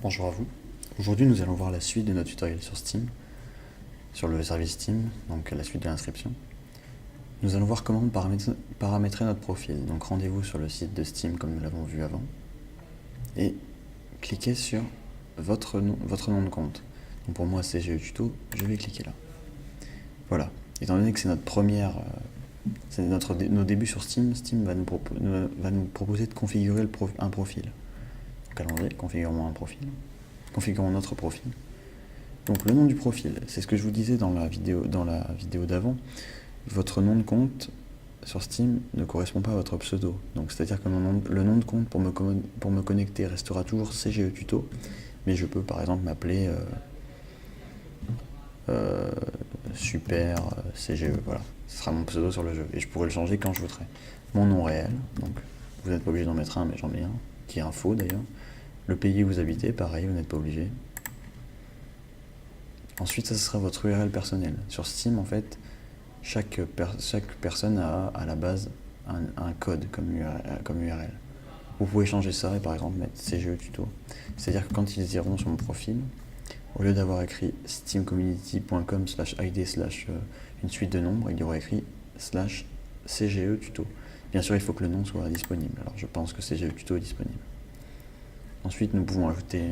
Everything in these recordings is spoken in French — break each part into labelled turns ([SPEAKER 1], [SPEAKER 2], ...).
[SPEAKER 1] Bonjour à vous. Aujourd'hui, nous allons voir la suite de notre tutoriel sur Steam, sur le service Steam, donc la suite de l'inscription. Nous allons voir comment paramétrer notre profil. Donc rendez-vous sur le site de Steam comme nous l'avons vu avant et cliquez sur votre nom de compte. Donc pour moi, c'est CGE Tuto, je vais cliquer là. Voilà. Étant donné que c'est notre première, nos débuts sur Steam, Steam va nous proposer de configurer un profil. Donc allons-y, configurons un profil. Configurons notre profil. Donc le nom du profil, c'est ce que je vous disais dans la vidéo d'avant. Votre nom de compte sur Steam ne correspond pas à votre pseudo. Donc c'est-à-dire que le nom de compte pour me connecter restera toujours CGE Tuto, mais je peux par exemple m'appeler Super CGE, voilà. Ce sera mon pseudo sur le jeu, et je pourrai le changer quand je voudrais. Mon nom réel, donc vous n'êtes pas obligé d'en mettre un, mais j'en mets un, qui est un faux d'ailleurs. Le pays où vous habitez, pareil, vous n'êtes pas obligé. Ensuite, ça sera votre URL personnelle. Sur Steam, en fait, chaque personne a à la base un code comme URL. Vous pouvez changer ça et par exemple mettre CGE Tuto. C'est-à-dire que quand ils iront sur mon profil, au lieu d'avoir écrit steamcommunity.com/id/ une suite de nombres, il y aura écrit /CGE Tuto. Bien sûr, il faut que le nom soit disponible. Alors je pense que CGE Tuto est disponible. Ensuite, nous pouvons ajouter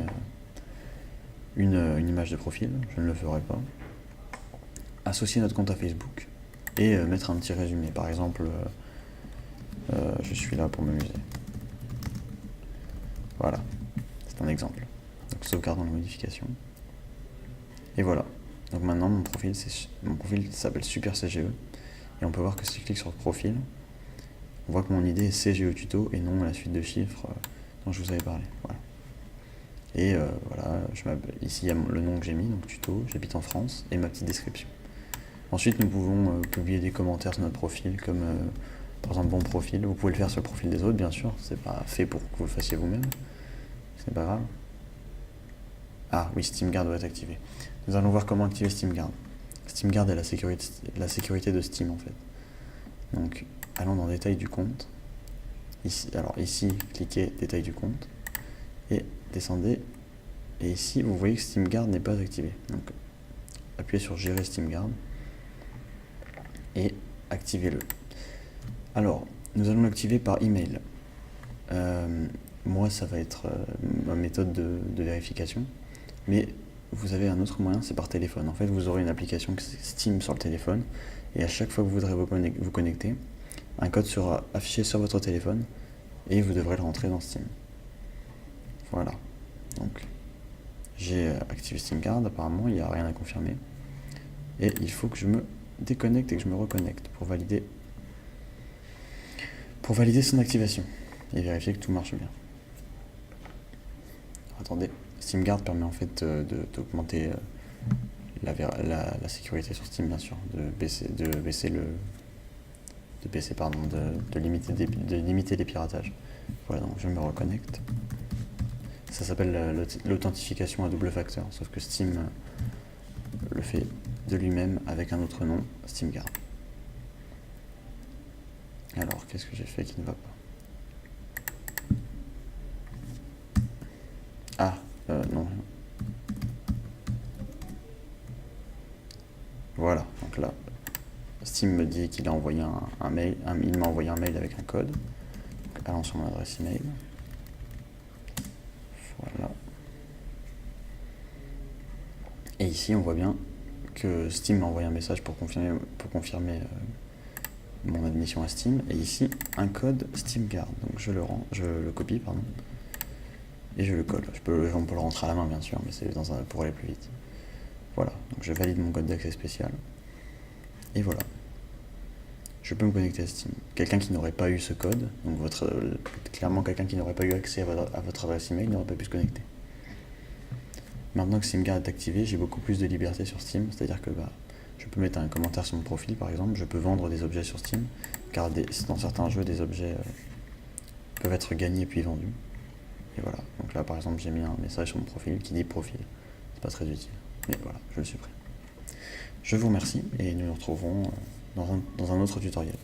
[SPEAKER 1] une image de profil, je ne le ferai pas. Associer notre compte à Facebook et mettre un petit résumé. Par exemple, je suis là pour m'amuser. Voilà, c'est un exemple. Donc sauvegardons les modifications. Et voilà. Donc maintenant mon profil s'appelle Super CGE. Et on peut voir que si je clique sur le profil, on voit que mon idée est CGE Tuto et non la suite de chiffres dont je vous avais parlé. Voilà. Et voilà, ici il y a le nom que j'ai mis, donc tuto, j'habite en France, et ma petite description. Ensuite, nous pouvons publier des commentaires sur notre profil, comme par exemple bon profil. Vous pouvez le faire sur le profil des autres, bien sûr, c'est pas fait pour que vous le fassiez vous-même, ce n'est pas grave. Ah oui, SteamGuard doit être activé. Nous allons voir comment activer SteamGuard. SteamGuard est la sécurité de Steam en fait. Donc, allons dans détails du compte. Ici, cliquez détails du compte. Et descendez, et ici vous voyez que SteamGuard n'est pas activé. Donc appuyez sur gérer SteamGuard et activez-le. Alors, nous allons l'activer par email. Moi, ça va être ma méthode de vérification, mais vous avez un autre moyen, c'est par téléphone. En fait, vous aurez une application Steam sur le téléphone, et à chaque fois que vous voudrez vous connecter, un code sera affiché sur votre téléphone, et vous devrez le rentrer dans Steam. Voilà, donc j'ai activé SteamGuard, apparemment il n'y a rien à confirmer. Et il faut que je me déconnecte et que je me reconnecte pour valider son activation et vérifier que tout marche bien. Alors, attendez, SteamGuard permet en fait d'augmenter la sécurité sur Steam, bien sûr, de limiter les piratages. Voilà, donc je me reconnecte. Ça s'appelle l'authentification à double facteur, sauf que Steam le fait de lui-même avec un autre nom, SteamGuard. Alors, qu'est-ce que j'ai fait qui ne va pas? Ah, non. Voilà, donc là, Steam me dit qu'il a envoyé un mail, il m'a envoyé un mail avec un code. Donc, allons sur mon adresse email. Voilà. Et ici, on voit bien que Steam m'a envoyé un message pour confirmer mon admission à Steam. Et ici, un code SteamGuard. Donc je le copie, pardon, et je le colle. On peut le rentrer à la main, bien sûr, mais c'est pour aller plus vite. Voilà, donc je valide mon code d'accès spécial. Et voilà. Je peux me connecter à Steam. Quelqu'un qui n'aurait pas eu ce code, donc clairement quelqu'un qui n'aurait pas eu accès à votre adresse email n'aurait pas pu se connecter. Maintenant que SteamGuard est activé, j'ai beaucoup plus de liberté sur Steam, c'est-à-dire que je peux mettre un commentaire sur mon profil par exemple, je peux vendre des objets sur Steam, car dans certains jeux, des objets peuvent être gagnés puis vendus. Et voilà, donc là par exemple j'ai mis un message sur mon profil qui dit profil, c'est pas très utile, mais voilà, je le supprime. Je vous remercie et nous nous retrouverons dans un autre tutoriel.